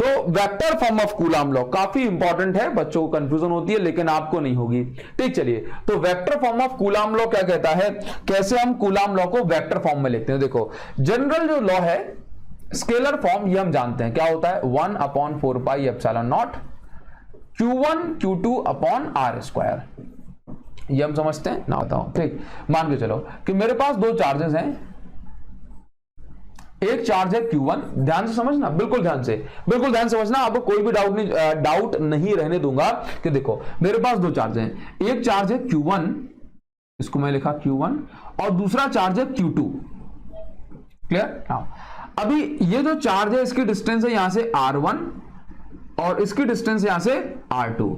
तो vector form of coulomb law काफी important है, बच्चों को कंफ्यूजन होती है लेकिन आपको नहीं होगी। ठीक, चलिए, तो vector form of coulomb law क्या कहता है, कैसे हम कूलाम लॉ को वेक्टर फॉर्म में लिखते हैं। देखो, जनरल जो लॉ है स्केलर फॉर्म, ये हम जानते हैं क्या होता है, 1/4πε0 Q1 Q2 upon R square, ये हम समझते हैं ना। बताओ, ठीक, मान के चलो कि मेरे पास दो चार्जेस हैं, एक चार्ज है Q1, ध्यान से समझना, बिल्कुल ध्यान से समझना, आपको कोई भी डाउट नहीं रहने दूंगा कि देखो मेरे पास दो चार्ज हैं, एक चार्ज है Q1, इसको मैं लिखा Q1, और दूसरा चार्ज है Q2। क्लियर? हाँ, अभी ये जो चार्ज है इसकी डिस्टेंस है यहां से R1 और इसकी डिस्टेंस यहां से R2।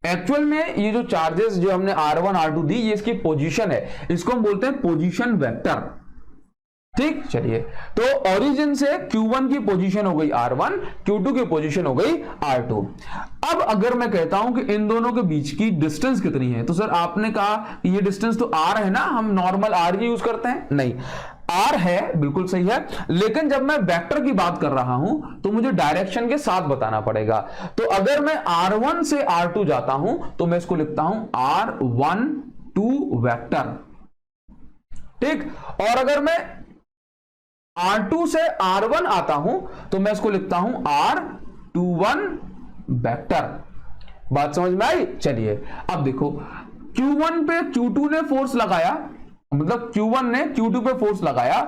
एक्चुअल में ये जो चार्जेस जो हमने R1 R2 दी, ये इसकी पोजीशन है, इसको हम बोलते हैं पोजीशन वेक्टर। ठीक, चलिए, तो ओरिजिन से Q1 की पोजीशन हो गई R1, Q2 की पोजीशन हो गई R2। अब अगर मैं कहता हूं कि इन दोनों के बीच की डिस्टेंस कितनी है, तो सर आपने कहा कि ये डिस्टेंस तो R है ना, हम नॉर्मल R ही यूज करते हैं। नहीं, R है, बिल्कुल सही है, लेकिन जब मैं वेक्टर की बात कर रहा हूं तो मुझे डायरेक्शन के साथ बताना पड़ेगा। तो अगर मैं R1 से R2 जाता हूं तो मैं इसको लिखता हूं R12 वेक्टर। ठीक, और अगर मैं R2 से R1 आता हूं तो मैं इसको लिखता हूं R21 वेक्टर। बात समझ में आई? चलिए, अब देखो, Q1 पे Q2 ने फोर्स लगाया, मतलब Q1 ने Q2 पे फोर्स लगाया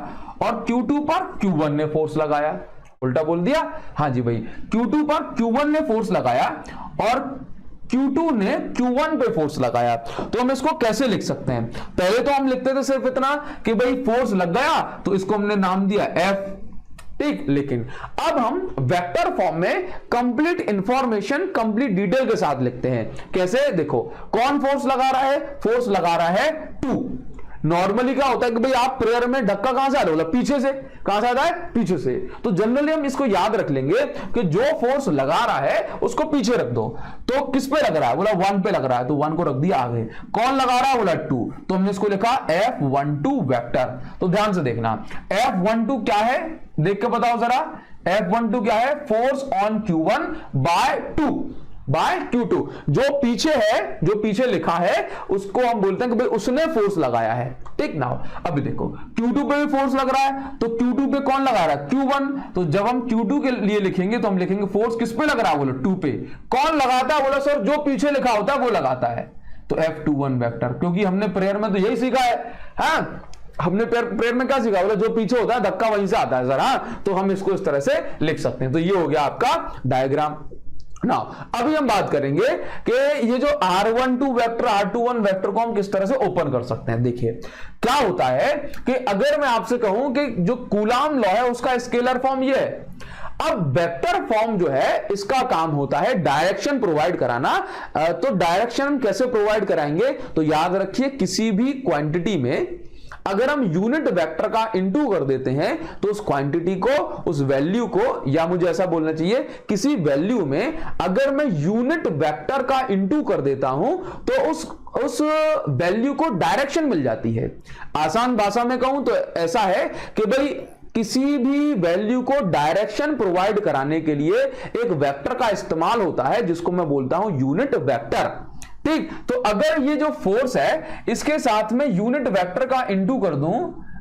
और Q2 पर Q1 ने फोर्स लगाया। उल्टा बोल दिया? हाँ जी भाई, Q2 पर Q1 ने फोर्स लगाया और Q2 ने Q1 पे फोर्स लगाया। तो हम इसको कैसे लिख सकते हैं? पहले तो हम लिखते थे सिर्फ इतना कि भाई फोर्स लग गया, तो इसको हमने नाम दिया F। ठीक, लेकिन अब हम वेक्टर फॉर्म में कंप्लीट इंफॉर्मेशन, कंप्लीट डिटेल के साथ लिखते हैं। कैसे? देखो, कौन फोर्स लगा रहा है? फोर्स लगा रहा है 2। नॉर्मली क्या होता है कि भाई आप प्रेयर में धक्का कहां से आ रहा है? पीछे से। कहां से आता है? पीछे से। तो जनरली हम इसको याद रख लेंगे कि जो फोर्स लगा रहा है उसको पीछे रख दो। तो किस पे लग रहा है? बोला 1 पे लग रहा है, तो 1 को रख दिया आगे। कौन लगा रहा है? बोला 2, तो हमने इसको लिखा F12 वेक्टर। तो ध्यान से देखना, F12 क्या है देख के बताओ जरा। F12 क्या है? Force on Q1 by Q2। जो पीछे है, जो पीछे लिखा है उसको हम बोलते हैं कि भाई उसने फोर्स लगाया है। ठीक ना? अभी देखो, Q2 पे भी फोर्स लग रहा है, तो Q2 पे कौन लगा रहा है? Q1। तो जब हम Q2 के लिए लिखेंगे तो हम लिखेंगे फोर्स किस पे लग रहा है? बोलो 2 पे। कौन लगाता है? बोला सर जो पीछे लिखा होता है वो लगाता है। तो F21 वेक्टर, क्योंकि हमने प्रेयर में तो यही सीखा है। हाँ, हमने प्रेयर में क्या सीखा? बोला जो पीछे होता है धक्का वहीं से आता है सर। हाँ, तो हम इसको इस तरह से लिख सकते हैं। तो ये हो गया आपका डायग्राम। ना अभी हम बात करेंगे कि ये जो R12 वेक्टर, R21 वेक्टर को हम किस तरह से ओपन कर सकते हैं। देखिए क्या होता है कि अगर मैं आपसे कहूं कि जो कूलाम लॉ है उसका स्केलर फॉर्म ये है। अब वेक्टर फॉर्म जो है इसका काम होता है डायरेक्शन प्रोवाइड कराना। तो डायरेक्शन हम कैसे प्रोवाइड कराएंगे? तो याद रखिए, किसी भी क्वांटिटी में अगर हम यूनिट वेक्टर का इनटू कर देते हैं तो उस क्वांटिटी को, उस वैल्यू को, या मुझे ऐसा बोलना चाहिए, किसी वैल्यू में अगर मैं यूनिट वेक्टर का इनटू कर देता हूं तो उस वैल्यू को डायरेक्शन मिल जाती है। आसान भाषा में कहूं तो ऐसा है कि भाई किसी भी वैल्यू को डायरेक्शन प्रोवाइड कराने के लिए एक वेक्टर का इस्तेमाल होता है जिसको मैं बोलता हूं यूनिट वेक्टर। ठीक, तो अगर ये जो फोर्स है इसके साथ में यूनिट वेक्टर का इनटू कर दूं,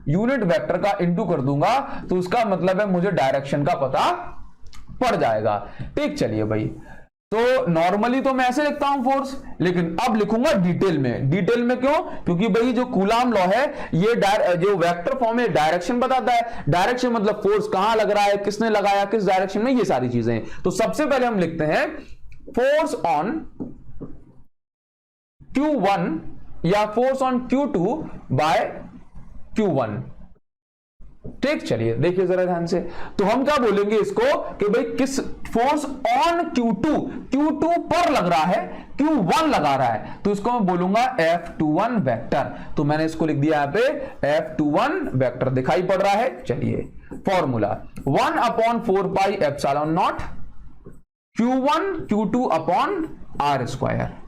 यूनिट वेक्टर का इनटू कर दूंगा तो उसका मतलब है मुझे डायरेक्शन का पता पड़ जाएगा। ठीक, चलिए भाई, तो नॉर्मली तो मैं ऐसे लिखता हूं फोर्स, लेकिन अब लिखूंगा डिटेल में। डिटेल में क्यों? क्योंकि भाई जो कूलाम लॉ है ये जो वेक्टर फॉर्म है डायरेक्शन बताता है। डायरेक्शन मतलब फोर्स कहां लग रहा है, किसने लगाया, किस डायरेक्शन में, ये सारी चीजें। तो सबसे पहले हम लिखते हैं फोर्स ऑन Q1 या force on Q2 bye Q1। ठीक, चलिए देखिए जरा ध्यान से। तो हम क्या बोलेंगे इसको कि भाई किस फोर्स ऑन Q2 पर लग रहा है, Q1 लगा रहा है, तो इसको मैं बोलूंगा F21 वेक्टर। तो मैंने इसको लिख दिया यहां पे F21 वेक्टर, दिखाई पड़ रहा है। चलिए formula 1/4πε0 Q1 Q2 upon R square.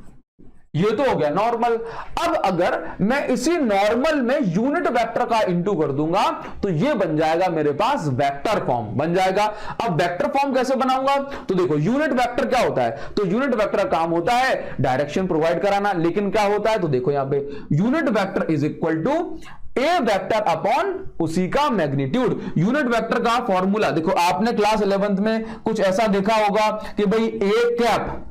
ये तो हो गया नॉर्मल। अब अगर मैं इसी नॉर्मल में यूनिट वेक्टर का इंटू कर दूंगा तो ये बन जाएगा मेरे पास वेक्टर फॉर्म बन जाएगा। अब वेक्टर फॉर्म कैसे बनाऊंगा, तो देखो यूनिट वेक्टर क्या होता है, तो यूनिट वेक्टर का काम होता है डायरेक्शन प्रोवाइड कराना, लेकिन क्या होता है, तो देखो यहां पे unit vector is equal to A vector upon उसी का मैग्नीट्यूड। यूनिट वेक्टर का फॉर्मूला देखो, आपने क्लास 11th में कुछ ऐसा देखा होगा कि भाई ए कैप,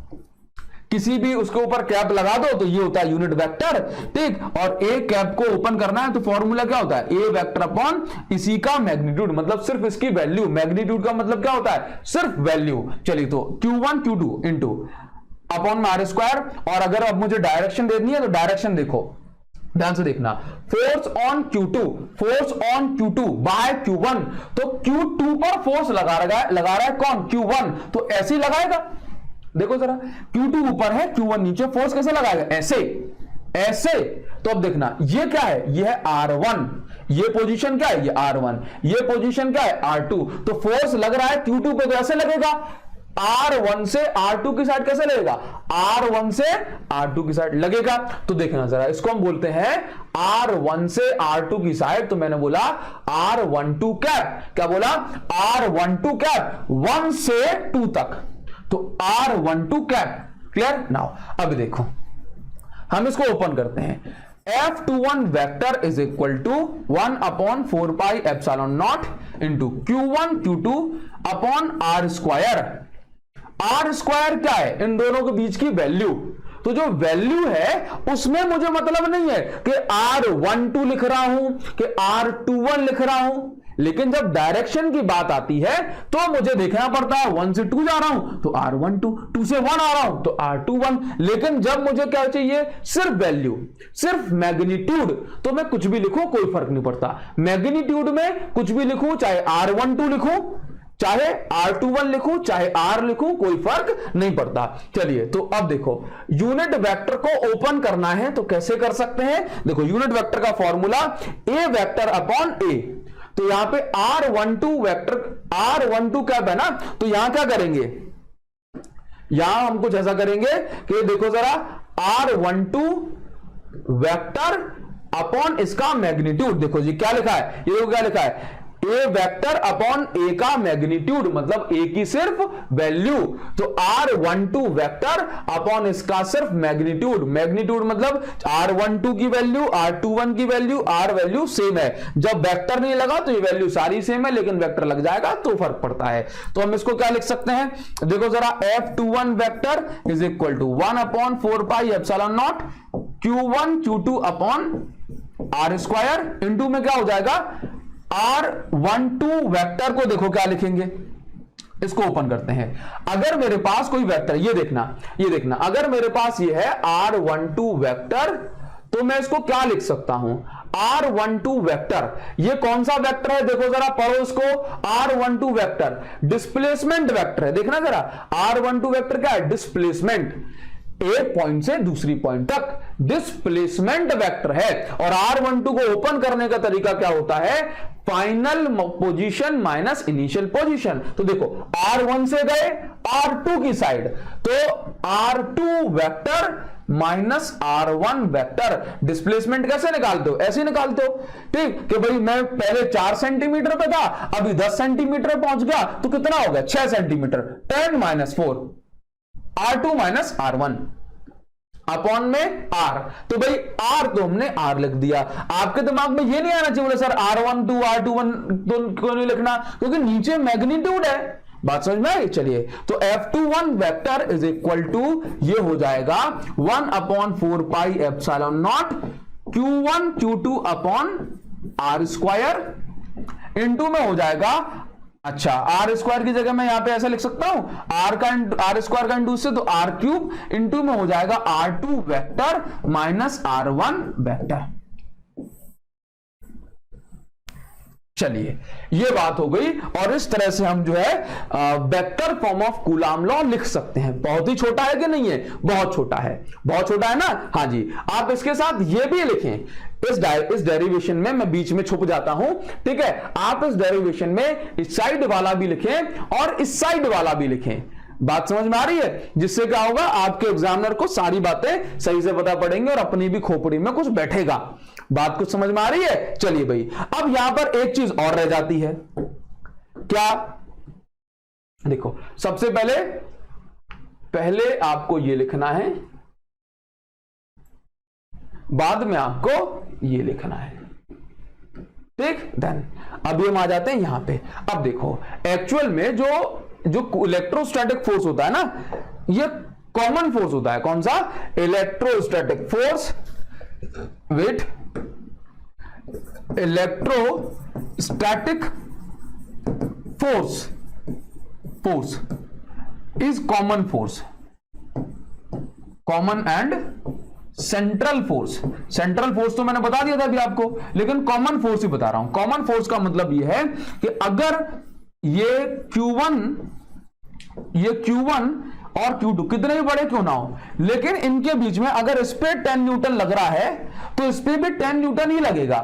किसी भी उसके ऊपर कैप लगा दो तो ये होता है यूनिट वेक्टर, ठीक। और ए कैप को ओपन करना है तो फॉर्मूला क्या होता है, ए वेक्टर अपॉन इसी का मैग्नीट्यूड, मतलब सिर्फ इसकी वैल्यू, मैग्नीट्यूड का मतलब क्या होता है, सिर्फ वैल्यू। चलिए तो Q1 Q2 इंटू अपॉन में आर स्क्वायर। और अगर अब मुझे डायरेक्शन देनी है तो डायरेक्शन देखो ध्यान से देखना, force on Q2 bye Q1, तो Q2 पर फोर्स लगा रहा है कौन, Q1, तो ऐसे ही लगाएगा। देखो जरा Q2 ऊपर है, Q1 नीचे, फोर्स कैसे लगाएगा, ऐसे। तो अब देखना ये क्या है, ये है R1, ये पोजीशन क्या है, ये R1, ये पोजीशन क्या है R2। तो फोर्स लग रहा है Q2 पे, तो ऐसे लगेगा, R1 से R2 की साइड कैसे लगेगा, R1 से R2 की साइड लगेगा। तो देखना जरा, इसको हम बोलते हैं R1 से R2 की साइड, तो मैंने बोला R12 कैप, क्या बोला, R12 कैप 1 से 2 तक, तो R12 कैप, क्लियर। नाउ अब देखो हम इसको ओपन करते हैं, F21 vector is equal to 1 upon 4 pi epsilon not into Q1 Q2 upon R square. R square क्या है, इन दोनों के बीच की वैल्यू, तो जो वैल्यू है उसमें मुझे मतलब नहीं है कि R12 लिख रहा हूं कि R21 लिख रहा हूं, लेकिन जब डायरेक्शन की बात आती है तो मुझे देखना पड़ता है 1 से 2 जा रहा हूं तो R12, 2 से 1 आ रहा हूं तो R21। लेकिन जब मुझे क्या चाहिए, सिर्फ वैल्यू, सिर्फ मैग्नीट्यूड, तो मैं कुछ भी लिखूं कोई फर्क नहीं पड़ता। मैग्नीट्यूड में कुछ भी लिखूं, चाहे R12 लिखूं, चाहे R21 लिखूं, चाहे R लिखूं, कोई फर्क नहीं पड़ता। चलिए तो अब देखो यूनिट वेक्टर को ओपन करना है तो कैसे कर सकते हैं, देखो यूनिट वेक्टर का फॉर्मूला ए वेक्टर अपॉन ए, तो यहां पे R12 वेक्टर, R12 कैप है ना, तो यहां क्या करेंगे, यहां हम कुछ ऐसा करेंगे कि देखो जरा R12 वेक्टर अपॉन इसका मैग्नीट्यूड, देखो जी क्या लिखा है, ये क्या लिखा है, ए वेक्टर अपॉन ए का मैग्नीट्यूड, मतलब ए की सिर्फ वैल्यू, तो R12 वेक्टर अपॉन इसका सिर्फ मैग्नीट्यूड, मैग्नीट्यूड मतलब R12 की वैल्यू, R21 की वैल्यू, R वैल्यू सेम है। जब वेक्टर नहीं लगा तो ये वैल्यू सारी सेम है, लेकिन वेक्टर लग जाएगा तो फर्क पड़ता है। तो हम इसको क्या लिख सकते हैं, देखो जरा F21 vector is equal to 1 upon 4 pi epsilon not Q1 Q2 upon R square into में क्या हो जाएगा, R12 वेक्टर को देखो क्या लिखेंगे, इसको ओपन करते हैं। अगर मेरे पास कोई वेक्टर, ये देखना अगर मेरे पास ये है R12 वेक्टर, तो मैं इसको क्या लिख सकता हूं, R12 वेक्टर, ये कौन सा वेक्टर है, देखो जरा पढ़ो इसको, R12 वेक्टर डिस्प्लेसमेंट वेक्टर है। देखना जरा R12 वेक्टर क्या है, डिस्प्लेसमेंट, एक पॉइंट से दूसरी पॉइंट तक डिस्प्लेसमेंट वेक्टर है। और R12 को ओपन करने का तरीका क्या होता है, final position minus initial position. तो देखो R1 से गए R2 की साइड, तो R2 vector minus R1 vector, displacement कैसे निकालते हो, ऐसे निकालते हो, ठीक, कि भाई मैं पहले 4 सेंटीमीटर पे था, अभी 10 सेंटीमीटर पहुंच गया, तो कितना हो गया 6 centimetre, 10 minus 4 R2 minus R1 upon में R। तो भाई R तो हमने R लिख दिया। आपके दिमाग में ये नहीं आना चाहिए बोले सर R12 R21 तो क्यों नहीं लिखना, क्योंकि नीचे मैग्नीट्यूड है। बात समझ में आई। चलिए तो F21 vector is equal to ये हो जाएगा 1 upon 4 pi epsilon not Q1 Q2 upon R square into में हो जाएगा, अच्छा आर स्क्वायर की जगह मैं यहां पे ऐसा लिख सकता हूं, आर स्क्वायर का इंटू से तो आर क्यूब इंटू में हो जाएगा R2 vector minus R1 vector. चलिए ये बात हो गई, और इस तरह से हम जो है vector form of coulomb law लिख सकते हैं। बहुत ही छोटा है कि नहीं है, बहुत छोटा है, बहुत छोटा है ना। हाँ जी, आप इसके साथ ये भी लिखें, इस डेरिवेशन में मैं बीच में छुप जाता हूं, ठीक है। आप इस डेरिवेशन में इस साइड वाला भी लिखें और इस साइड वाला भी लिखें। बात समझ में आ रही है? जिससे क्या होगा, आपके एग्जामिनर को सारी बातें सही से पता पड़ेंगी और अपनी भी खोपड़ी में कुछ बैठेगा। बात कुछ समझ में आ रही है? चलिए भाई, अब यहां पर एक चीज और रह जाती है, क्या? देखो, सबसे पहले आपको ये लिखना है, बाद में आपको ये लिखना है, ठीक। देन अब ये हम आ जाते हैं यहां पे। अब देखो, एक्चुअल में जो इलेक्ट्रोस्टैटिक फोर्स होता है ना, ये कॉमन फोर्स होता है। कौन सा? Electrostatic force with electrostatic force is common force, common and central force. Central force तो मैंने बता दिया था अभी आपको, लेकिन कॉमन फोर्स ही बता रहा हूं। कॉमन फोर्स का मतलब यह है कि अगर ये Q1 और Q2 कितने भी बड़े क्यों ना हो, लेकिन इनके बीच में अगर इस पे 10 न्यूटन लग रहा है तो इस पे भी 10 न्यूटन ही लगेगा,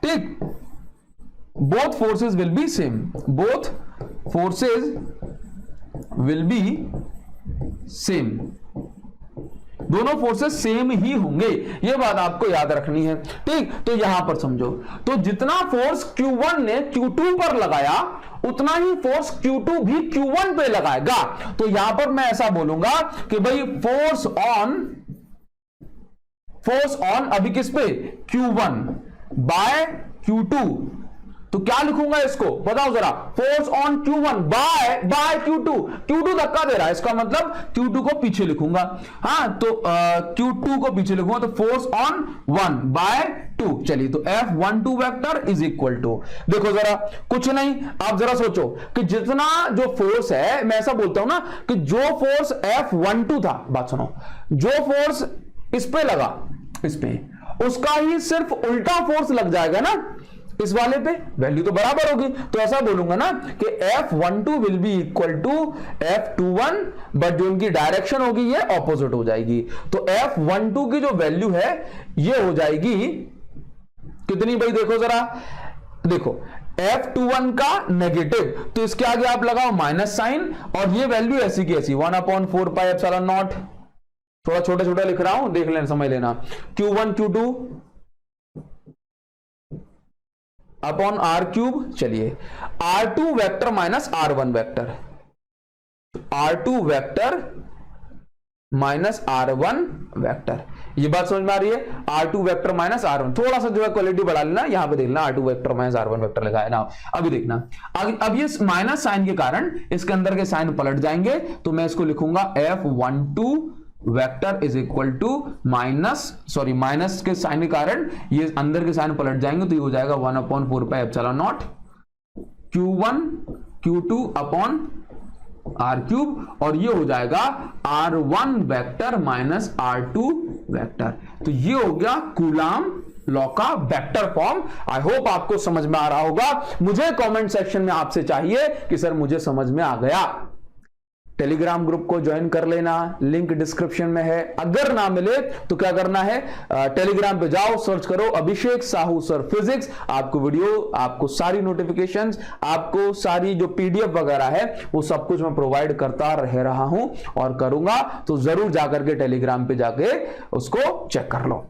ठीक। Both forces will be same, both forces will be same, दोनों फोर्सेस सेम ही होंगे, यह बात आपको याद रखनी है, ठीक। तो यहां पर समझो, तो जितना फोर्स Q1 ने Q2 पर लगाया उतना ही फोर्स Q2 भी Q1 पे लगाएगा। तो यहां पर मैं ऐसा बोलूंगा कि भाई फोर्स ऑन अभी किस पे? Q1 by Q2। तो क्या लिखूंगा इसको, बताओ जरा? Force on Q1 by Q2 धक्का दे रहा है, इसका मतलब Q2 को पीछे लिखूंगा। हाँ, तो Q2 को पीछे लिखूंगा, तो फोर्स ऑन 1 बाय 2। चलिए, तो F12 vector is equal to, देखो जरा, कुछ नहीं, आप जरा सोचो कि जितना जो फोर्स है, मैं ऐसा बोलता हूं ना कि जो फोर्स F12 था, बात सुनो, जो फोर्स इस पे लगा, इस पे, उसका ही सिर्फ उल्टा फोर्स लग जाएगा ना इस वाले पे, वैल्यू तो बराबर होगी। तो ऐसा बोलूंगा ना कि F12 will be equal to F21, but जो उनकी डायरेक्शन होगी ये ऑपोजिट हो जाएगी। तो F12 की जो वैल्यू है ये हो जाएगी कितनी भाई? देखो जरा, देखो F21 का नेगेटिव, तो इसके आगे आप लगाओ माइनस साइन, और ये वैल्यू ऐसी की ऐसी 1/4 पाई एप्सिलॉन नॉट। थोड़ा छोटा छोटा लिख रहा हूं, देख लेना, समझ लेना। Q1 Q2 upon R cube. चलिए, R2 vector minus R1 vector, R2 vector minus R1 vector, ये बात समझ में आ रही है? R2 वेक्टर माइनस R1, थोड़ा सा जो है क्वालिटी बढ़ा लेना, यहां पे देखना R2 vector minus R1 vector लिखा है ना। अभी देखना, अब ये माइनस साइन के कारण इसके अंदर के साइन पलट जाएंगे, तो मैं इसको लिखूंगा F12 vector is equal to minus के साइन के कारण ये अंदर के साइन पलट जाएंगे, तो ये हो जाएगा 1/4 पाई epsilon not Q1 Q2 upon R cube, और ये हो जाएगा R1 vector minus R2 vector. तो ये हो गया कूलाम लॉ का वेक्टर फॉर्म। आई होप आपको समझ में आ रहा होगा। मुझे कमेंट सेक्शन में आपसे चाहिए कि सर मुझे समझ में आ गया। टेलीग्राम ग्रुप को ज्वाइन कर लेना, लिंक डिस्क्रिप्शन में है। अगर ना मिले तो क्या करना है, टेलीग्राम पे जाओ, सर्च करो अभिषेक साहू सर फिजिक्स, आपको वीडियो, आपको सारी नोटिफिकेशंस, आपको सारी जो पीडीएफ वगैरह है वो सब कुछ मैं प्रोवाइड करता रह रहा हूं और करूंगा। तो जरूर जाकर के टेलीग्राम पे जाके उसको चेक कर लो।